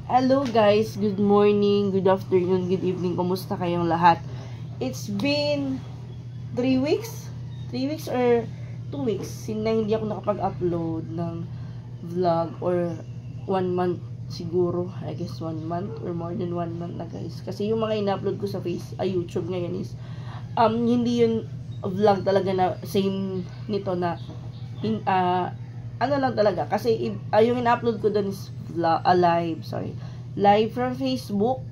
Hello guys, good morning, good afternoon, good evening, kumusta kayong lahat? It's been 3 weeks? 3 weeks or 2 weeks since na hindi ako nakapag-upload ng vlog or 1 month siguro. I guess 1 month or more than 1 month na guys. Kasi yung mga ina-upload ko sa YouTube ngayon is hindi yun vlog talaga na same nito na ano lang talaga. Kasi yung ina-upload ko dun is live from Facebook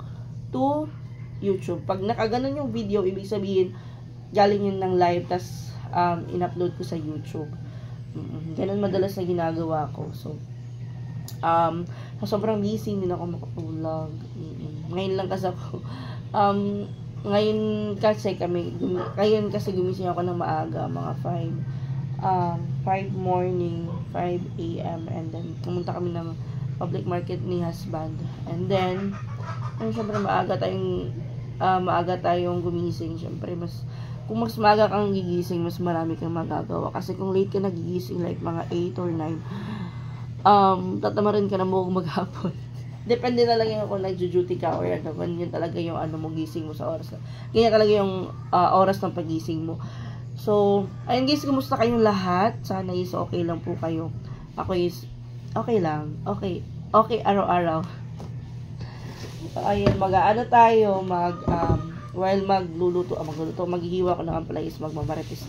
to YouTube. Pag nakaganon yung video, ibig sabihin galing yun ng live, tas in-upload ko sa YouTube. Ganun madalas na ginagawa ko. So sobrang busy, hindi na ako makapag-vlog. Ngayon lang kasi ako ngayon kasi gumising ako ng maaga, mga 5 morning, 5 a.m. and then pumunta kami ng public market ni husband. And then syempre maaga tayong gumising. Syempre kung mas maaga kang gigising, mas marami kang magagawa. Kasi kung late ka nagigising, like mga 8 or 9, tatamarin ka na mo maghapon. Depende na lang yung kung nagjo-duty ka or ano, yun talaga yung mo gising mo sa oras na. Ganyan talaga yung oras ng pagising mo. So, ayun guys, kumusta kayong lahat? Sana is okay lang po kayo. Ako is okay lang. Okay araw-araw. So, ayun, while maghihiwa ko ng ampalaya is magmamarites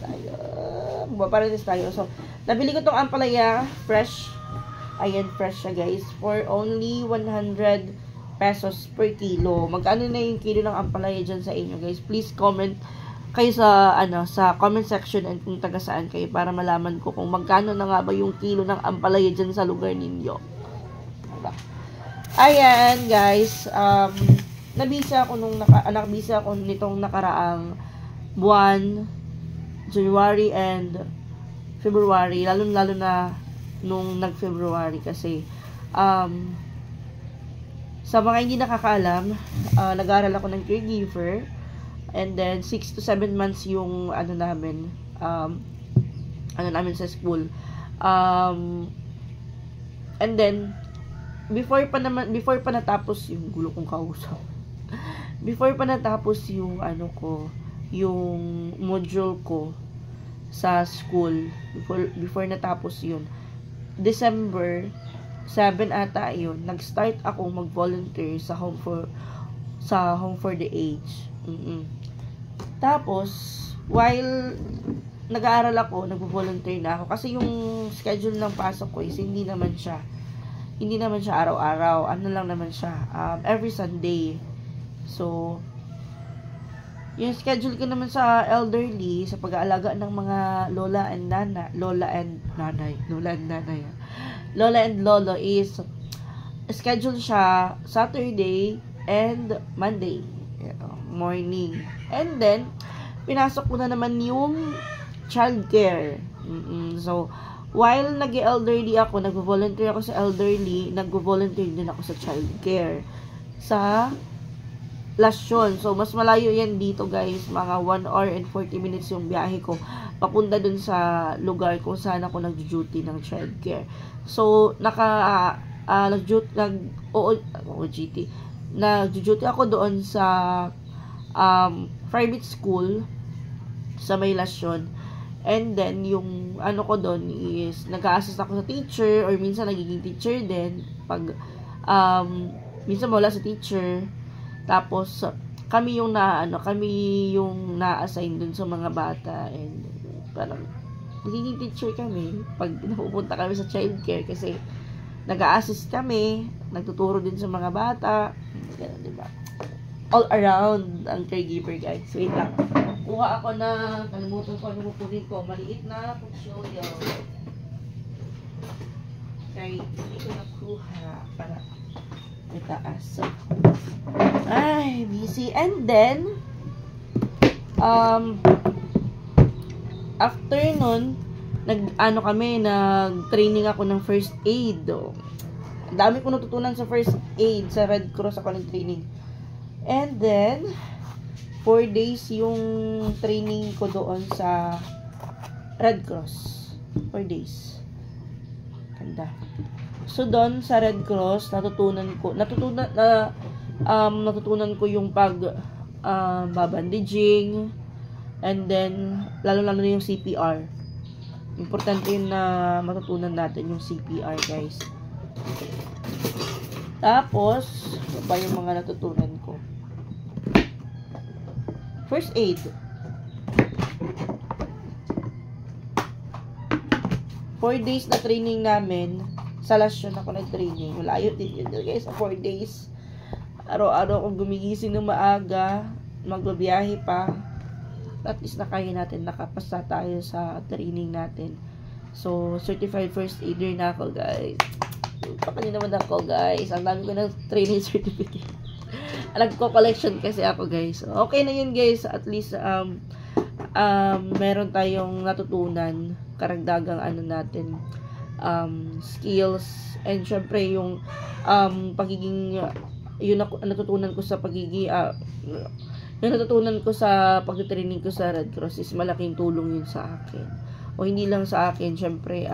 tayo. So, nabili ko tong ampalaya, fresh. Ayan, fresh siya guys. For only 100 pesos per kilo. Magkano na yung kilo ng ampalaya dyan sa inyo guys? Please comment kayo sa comment section and kung taga saan kayo para malaman ko kung magkano na nga ba yung kilo ng ampalaya dyan sa lugar ninyo. Diba? Ayan guys, nabisa ako nitong nakaraang buwan, January and February, lalo na nung nag-February kasi sa mga hindi nakakaalam, nag-aaral ako ng caregiver. And then 6 to 7 months yung namin sa school. And then before pa natapos yung gulo kong kausap. Before pa natapos yung yung module ko sa school, before natapos yun, December 7 ata yun, nag-start ako mag-volunteer sa home for the aged. Tapos, while nag-aaral ako, nagvo-volunteer na ako. Kasi yung schedule ng pasok ko is hindi naman siya araw-araw. Ano lang naman siya, every Sunday. So, yung schedule ko naman sa elderly, sa pag-aalaga ng mga lola and lolo is schedule siya Saturday and Monday morning. And then pinasok ko na naman yung childcare. So while nag-elderly ako, nagvo-volunteer ako sa elderly, nagvo-volunteer din ako sa childcare sa Lasyon. So mas malayo yan dito guys, mga 1 hour and 40 minutes yung biyahe ko papunta dun sa lugar kung saan ako nag-duty ng childcare. So nag-duty ako doon sa private school sa may Lasyon. And then yung ko doon is nag-a-assist ako sa teacher or minsan nagiging teacher din pag minsan wala sa teacher. Tapos kami yung na-assign dun sa mga bata, and parang nagiging teacher kami pag napupunta kami sa childcare kasi nag-a-assist kami, nagtuturo din sa mga bata. Ganun, diba? All around ang caregiver guys. Wait lang. Kuha ako na, kalimutan ko ano pupunin ko. Maliit na portfolio. Okay, hindi ko nakuha para itaas. Ay, busy. And then, after nun, nag-training ako ng first aid. Ang dami ko natutunan sa first aid. Sa Red Cross ako nag-training. And then, 4 days yung training ko doon sa Red Cross. 4 days. Ganda. So doon sa Red Cross, natutunan ko yung babandaging, and then lalo na yung CPR. Importante yun na matutunan natin yung CPR, guys. Tapos, ba yung mga natutunan ko? First aid. 4 days na training namin. Sa Lasyon ako nag-training. Malayo din yun, guys. 4 days. Araw-araw akong gumigising ng maaga. Magbabiyahe pa. At least na kaya natin. Nakapasa tayo sa training natin. So, certified first aider na ako, guys. Pakali naman ako, guys. Ang dami ko ng training certificate. Nagko-collection kasi ako, guys. Okay na yun, guys. At least, meron tayong natutunan. Karagdagang natin. Skills. And, syempre, yung pagiging, yun ako, natutunan ko sa pagiging, yung natutunan ko sa pagtitraining ko sa Red Cross is malaking tulong yun sa akin. O hindi lang sa akin, syempre,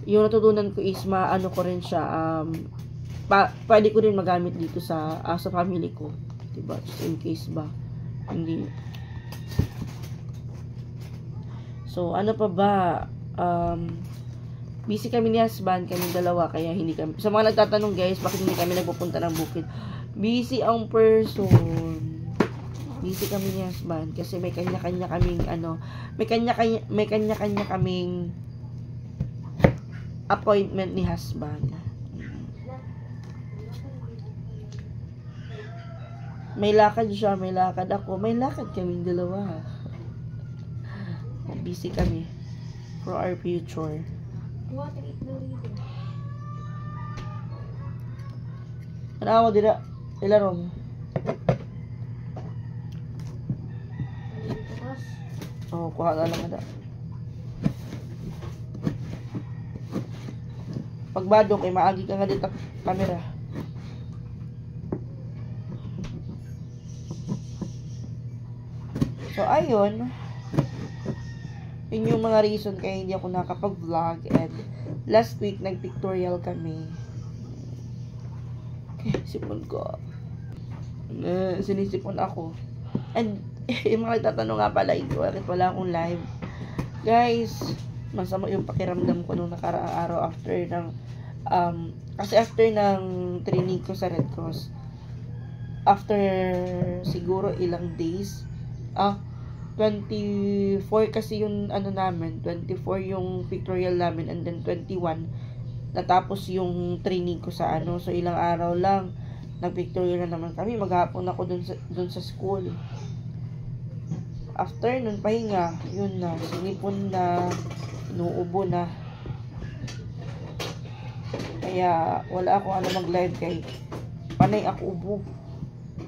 yung natutunan ko is maano ko rin siya, pwede ko rin magamit dito sa family ko, diba? Just in case ba, hindi. So, ano pa ba, busy kami ni husband, kami dalawa, kaya hindi kami, sa mga nagtatanong, guys, bakit hindi kami nagpupunta ng bukid, busy ang person, busy kami ni husband, kasi may kanya-kanya kaming, may kanya-kanya kaming appointment ni husband. May lakad siya, may lakad ako, may lakad kaming dalawa. Busy kami for our future. Ano ako dira? Ilarong. Oh, kuha ka lang ada. Pagbadong kay maagi ka nga dito camera. So, ayun. Yun yung mga reason kaya hindi ako nakapag-vlog. And last week, nag-pictorial kami. Sipon ko. Sinisipon ako. And, yung mga nagtatanong nga pala, bakit wala akong live. Guys, masama yung pakiramdam ko nung nakaraang araw after ng, kasi after ng training ko sa Red Cross, after siguro ilang days, 24 kasi yung namin, 24 yung pictorial namin, and then 21 natapos yung training ko sa so ilang araw lang nag-pictorial na naman kami. Maghapon ako dun sa school. After nun pahinga, yun na, sinipon na, inuubo na, kaya wala ako mag-live kay panay ako ubo,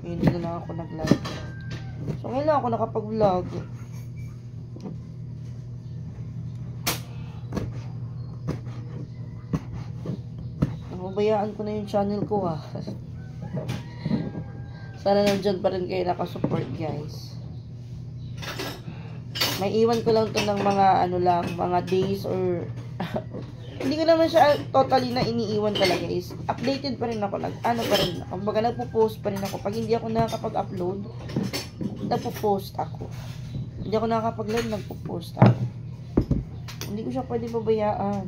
hindi na lang ako nag-live. So, ngayon lang ako nakapag-vlog. Nababayaan ko na yung channel ko, Sana nandyan pa rin kayo nakasupport, guys. May iwan ko lang to ng mga mga days or hindi ko naman siya totally na iniiwan talaga, guys. Updated pa rin ako, pa rin ako. Kumbaga nagpo-post pa rin ako. Pag hindi ako nakakapag-upload, nagpo-post ako. Hindi ako nakakapag-live, nagpo-post ako. Hindi ko siya pwede pabayaan.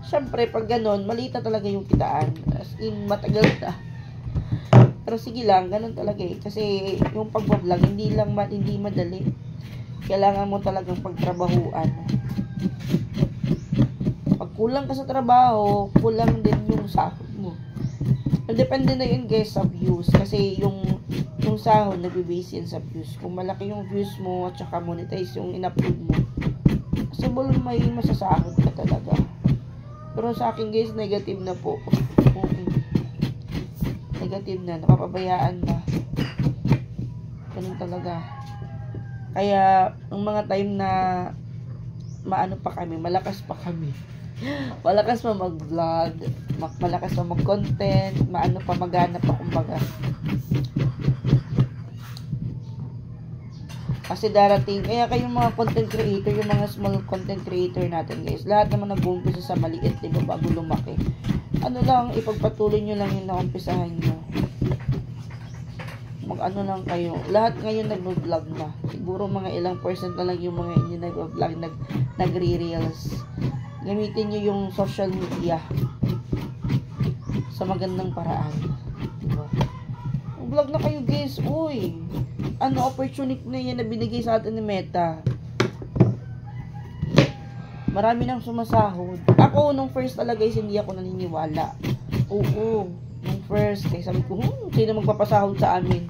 Siyempre, pag ganon, maliit na talaga yung kitaan. As in, matagal na. Pero sige lang, ganon talaga eh. Kasi yung pag-vlog, hindi madali. Kailangan mo talagang pagtrabahuan. Pag kulang ka sa trabaho, kulang din yung sahod mo. Depende na yun, guys, sa views. Kasi yung sahod, nag-base yan sa views. Kung malaki yung views mo, at saka monetize yung in-upload mo, possible may masasahod ka talaga. Pero sa akin, guys, negative na po. Negative na. Napapabayaan na. Ganun talaga. Kaya, ang mga time na maano pa kami, malakas pa kami. Malakas pa mag-vlog, malakas pa mag-content, maano pa, magana pa, kumbaga. Kasi darating, kaya kayong mga content creator, yung mga small content creator natin guys, lahat naman nag-uumpisa sa maliit, diba, bago lumaki. Ano lang, ipagpatuloy nyo lang yung naumpisahan nyo. Mag-ano lang kayo. Lahat ngayon nag-vlog na. Siguro mga ilang percent na lang yung mga inyo nag-vlog, nagre-reels. Gamitin nyo yung social media sa magandang paraan. Diba? Vlog na kayo guys. Uy! Ano opportunity na yan na binigay sa atin ni Meta. Marami nang sumasahod. Ako, nung first talaga is hindi ako naniniwala. Oo. Nung first, kaya sabi ko, sino magpapasahod sa amin?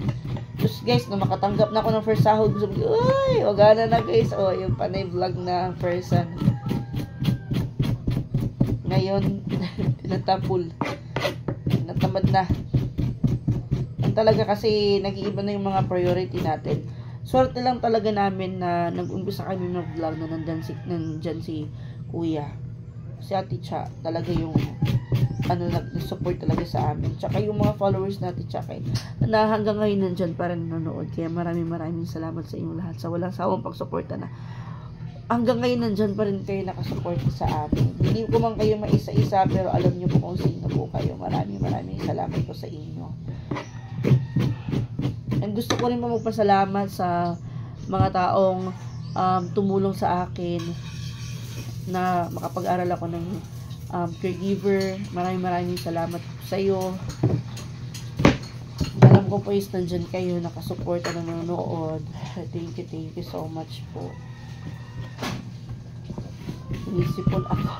Tapos guys, nung makatanggap na ako ng first sahod, sabi ko, uy, wagana na guys. O, yung panay vlog na person. Ngayon, tinatapul. Natamad na. Talaga kasi nag-iiba na yung mga priority natin. Swerte lang talaga namin na nag-umpisa kami ng vlog na nandyan si Kuya. Si Ate Cha, talaga yung nag-support talaga sa amin. Tsaka yung mga followers natin, tsaka na hanggang ngayon nandyan pa rin nanonood. Kaya maraming salamat sa inyong lahat sa walang sawang pagsuporta na. Hanggang ngayon nandyan pa rin kayo nakasuporta sa amin. Hindi ko man kayo maisa-isa, pero alam nyo po kung sino po kayo. Maraming salamat po sa inyo. And gusto ko rin po magpasalamat sa mga taong tumulong sa akin na makapag-aral ako ng caregiver. Maraming salamat sa iyo. Alam ko po is nandyan kayo nakasuporta na nanonood. Thank you so much po. Inisipon ako.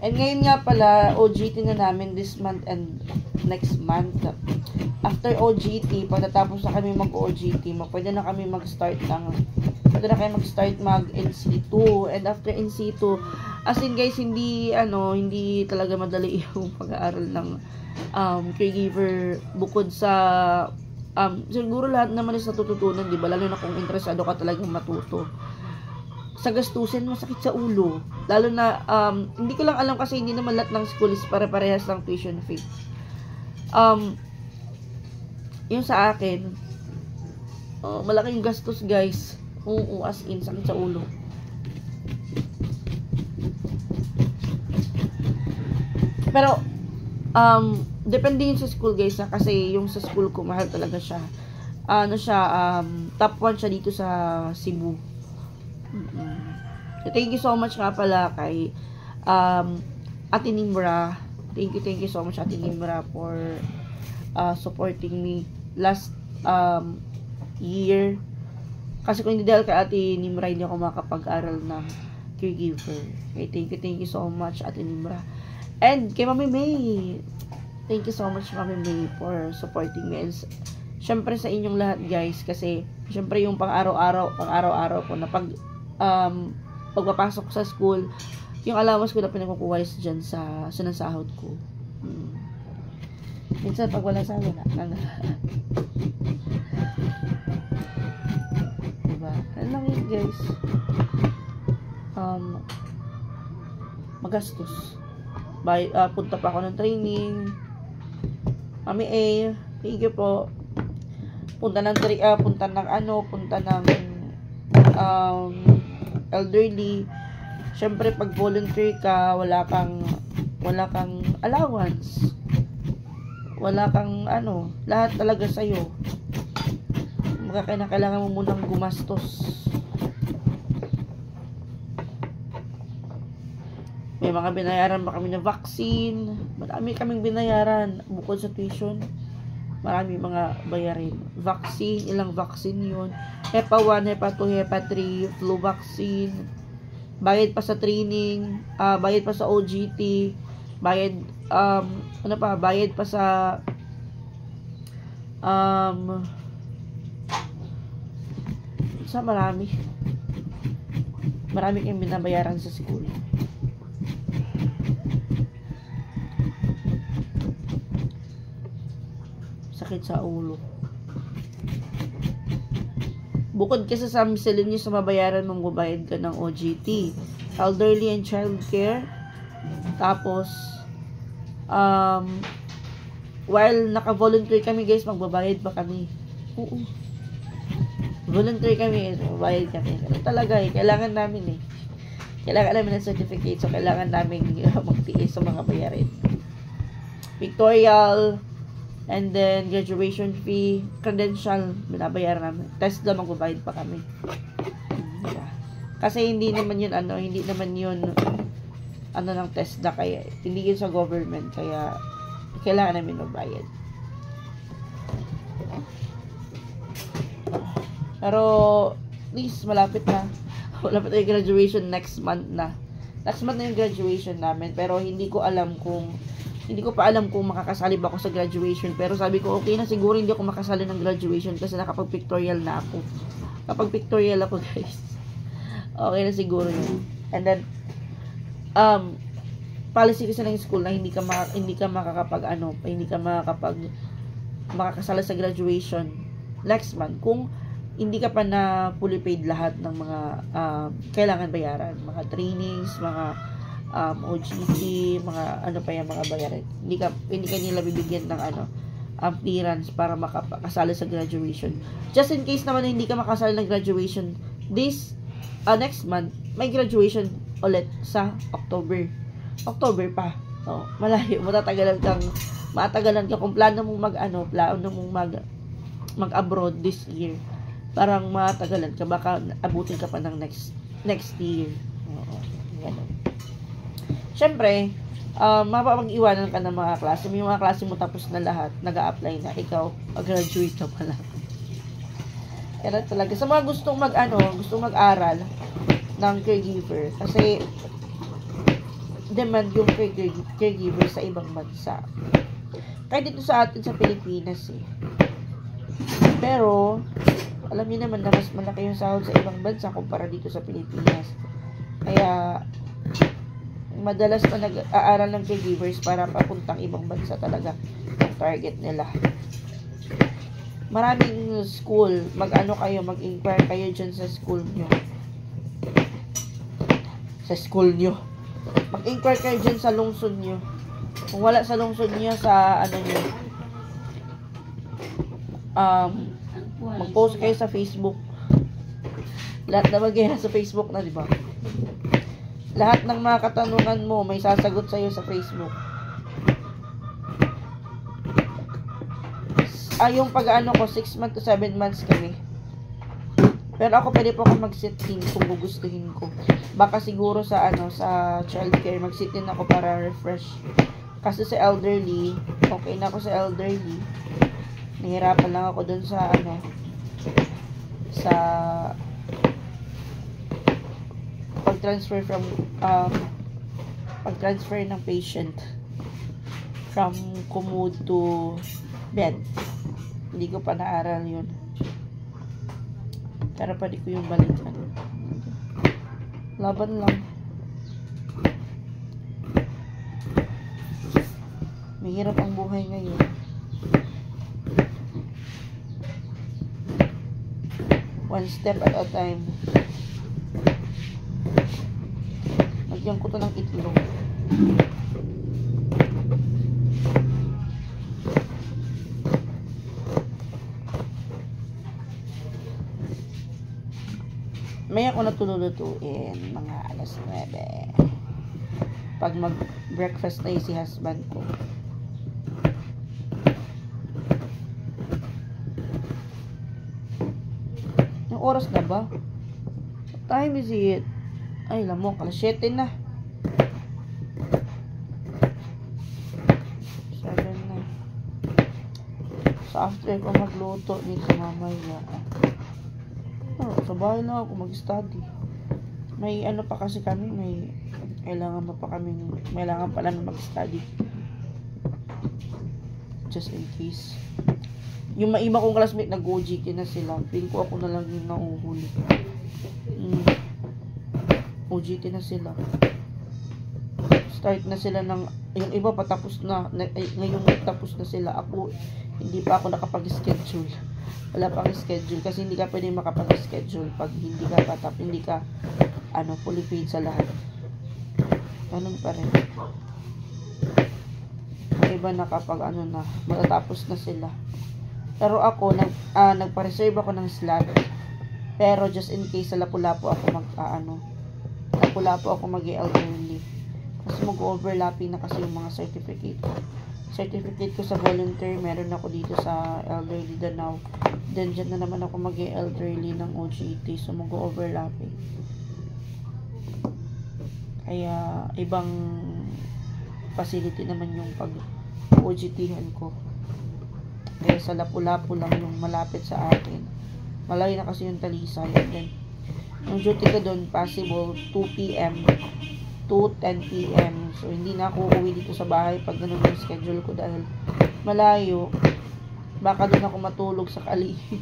And ngayon nga pala, OJT na namin this month and next month. After OJT, pagkatapos na kami mag-OJT, pwede na kami mag-start mag-NC2. And after NC2, as in guys, hindi talaga madali yung pag-aaral ng caregiver. Bukod sa siguro lahat naman is natututunan, di ba? Lalo na kung interesado ka talagang matuto. Sa gastusin, masakit sa ulo. Lalo na, hindi ko lang alam kasi hindi naman lahat ng school is pare-parehas ng tuition fee. Yung sa akin, malaking gastos guys. Oo, as in, sakit sa ulo. Pero, depende yun sa school guys, kasi yung sa school ko, mahal talaga siya. Top 1 siya dito sa Cebu. So, thank you so much nga pala kay Ate Nimra. Thank you so much Ate Nimra for supporting me last year. Kasi kung hindi dahil kay Ate Nimra, hindi ako makapag-aral ng caregiver. Okay, thank you so much Ate Nimra. And kay Mami May, thank you so much Mami May for supporting me. And syempre sa inyong lahat guys, kasi syempre yung pang-araw-araw ko na pagpapasok sa school, yung allowance ko na pinagkukuha is dyan sa sinasahod ko. Minsan pag wala sahod na diba? Ano lang yun guys, magastos. Punta pa ako ng training. Mami A, thank you po. Punta ng elderly. Syempre pag volunteer ka, wala kang allowance. Wala kang lahat talaga sa'yo. Kailangan mo munang gumastos. May mga binayaran pa kami na vaccine. Marami kaming binayaran bukod sa tuition. Marami mga bayarin. Vaccine, ilang vaccine yun. HEPA 1, HEPA 2, HEPA 3, flu vaccine. Bayad pa sa training, bayad pa sa OJT, bayad, bayad pa sa, marami. Marami kayong binabayaran sa school. Sakit sa ulo. Bukod kasi sa miscellaneous na mabayaran mong gubayad ka ng OJT, elderly and child care, tapos while naka-volunteer kami guys, magbabayad pa kami. Oo. Volunteer kami, magbabayad kami. Ano talaga eh, kailangan namin eh. Kailangan namin ng certificate, so kailangan namin magtiis sa mga bayarin. Pictorial, and then graduation fee, credential, binabayaran namin. Test lang, magbabayad pa kami. Diba? Kasi hindi naman yun ng test na, kaya hindi yun sa government, kaya kailangan namin magbayad. Pero please, malapit na yung graduation, next month na yung graduation namin, pero hindi ko pa alam kung makakasali ba ako sa graduation. Pero sabi ko, okay na siguro hindi ako makasali ng graduation kasi nakapag-pictorial na ako. Kapag pictorial ako, guys, okay na siguro yun. And then, policy kasi ng school na hindi ka makakasali sa graduation next month kung hindi ka pa na fully paid lahat ng mga kailangan bayaran. Mga trainings, mga OJT, mga mga bayaran. Hindi ka nila bibigyan ng clearance para makasali sa graduation. Just in case naman na hindi ka makasali ng graduation, next month, may graduation ulit sa October. October pa. Oh, malayo. Matagalan ka kung plano mong mag-abroad this year. Parang matagalan ka, baka abutin ka pa ng next year. Oo, ganun. Siyempre, mapapag-iwanan ka ng mga klase mo. Yung mga klase mo tapos na lahat, nag-a-apply na, ikaw, mag-graduate ka pala. Kaya talaga, sa mga gustong mag-aral ng caregiver, kasi demand yung caregiver sa ibang bansa. Kaya dito sa atin sa Pilipinas eh. Pero, alam niyo naman na mas malaki yung sahod sa ibang bansa kumpara dito sa Pilipinas. Kaya, madalas pa nag-aaral ng caregivers para papuntang ibang bansa talaga ang target nila. Maraming school, mag-inquire kayo dyan sa school nyo. Mag-inquire kayo dyan sa lungsod nyo. Kung wala sa lungsod nyo, sa nyo, mag-post kayo sa Facebook. Lahat naman kayo sa Facebook na, di ba? Lahat ng mga katanungan mo, may sasagot sa'yo sa Facebook. Yung pag-ano ko, 6 months to 7 months kami. Pero ako, pwede po ako mag-sit-in kung gugustuhin ko. Baka siguro sa childcare, mag-sit-in ako para refresh. Kasi sa elderly, okay na ako sa elderly. Nahirapan lang ako dun sa pag-transfer ng patient from commode to bed. Hindi ko pa naaral yun. Pero pwede ko yung balikan. Laban lang. Mahirap ang buhay ngayon. One step at a time. Lagyan ko to ng itlog. May ako natululutuin mga alas 9. Pag mag-breakfast na si husband ko. Yung oras na ba? What time is it? Ay, lamok. Alas 7 na. 7 na. So, after ko magluto dito mamaya. Sa bahay na ako mag-study. May pa kasi kami, kailangan pa namin mag-study. Just in case. Yung iba kong classmate nag-OJT na sila. Feeling ko ako na lang yung nauhuli. OJT na sila. Start na sila yung iba patapos na. Ngayong tapos na sila. Ako, hindi pa ako nakapag-schedule. Wala pang schedule kasi hindi ka pwede makapag-schedule pag hindi ka fully paid sa lahat. Ganun pa rin. iba na kapag ano na, matatapos na sila. Pero ako, nagpa-reserve ako ng slot. Pero just in case sa Lapu-Lapu ako Lapu-Lapu ako mag-elderly. Kasi mag-overlapping na kasi yung mga certificate. Certificate ko sa volunteer, meron ako dito sa elderly Danao. Then, dyan na naman ako mag-elderly ng OJT. So, mag-overlapping. Kaya, ibang facility naman yung pag-OJT-han ko. Kaya sa Lapu-Lapu lang yung malapit sa akin. Malayo na kasi yung Talisay. And then, yung duty ko doon, possible 2 p.m. to 10 p.m. So, hindi na ako uuwi dito sa bahay pag ganun yung schedule ko dahil malayo. Baka doon ako matulog sa Kalihi.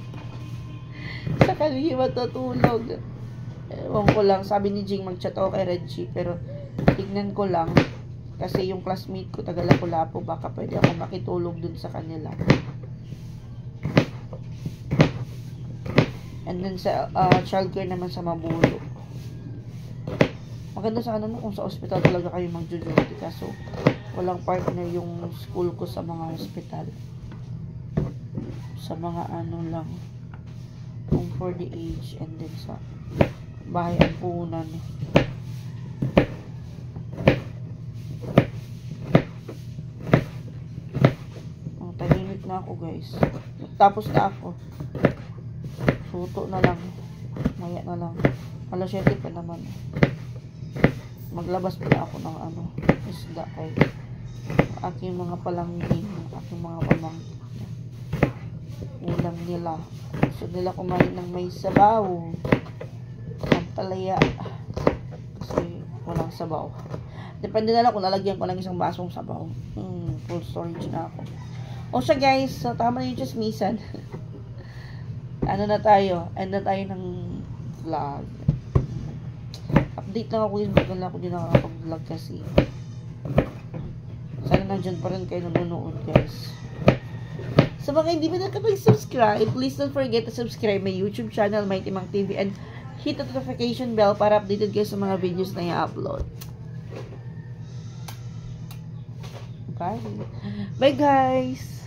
Sa Kalihi matutulog. Ewan ko lang. Sabi ni Jing, mag-chat ako kay Reggie. Pero, tignan ko lang. Kasi yung classmate ko, taga Lapu-Lapu, baka pwede ako makitulog dun sa kanila. And then sa childcare naman sa Mabulo. Maganda sa kung sa hospital talaga kayo mag-duty. Kaso walang partner yung school ko sa mga hospital. Sa mga lang. Kung for the age and then sa bahay ampunan. Tahimik na ako guys. Tapos na ako. Suto na lang. Maya na lang. Alas 7 pa naman. Maglabas pala ako ng isda kay aking mga palangging, aking mga pamangkin. Ulam nila. Gusto nila kumain ng may sabaw. Ang palaya. Kasi walang sabaw. Depende na lang kung lalagyan ko lang isang basong sabaw. Full storage na ako. O siya guys, so tama na yung chismisan. End na tayo ng vlog. Update lang ako yun, bagal na ako din nakakapag-vlog kasi. Sana nandyan pa rin kayo nanonood guys. Sa mga hindi pa nakapag-subscribe, please don't forget to subscribe my YouTube channel, My Timang TV, and hit the notification bell para updated kayo sa mga videos na i-upload. Bye! Bye guys!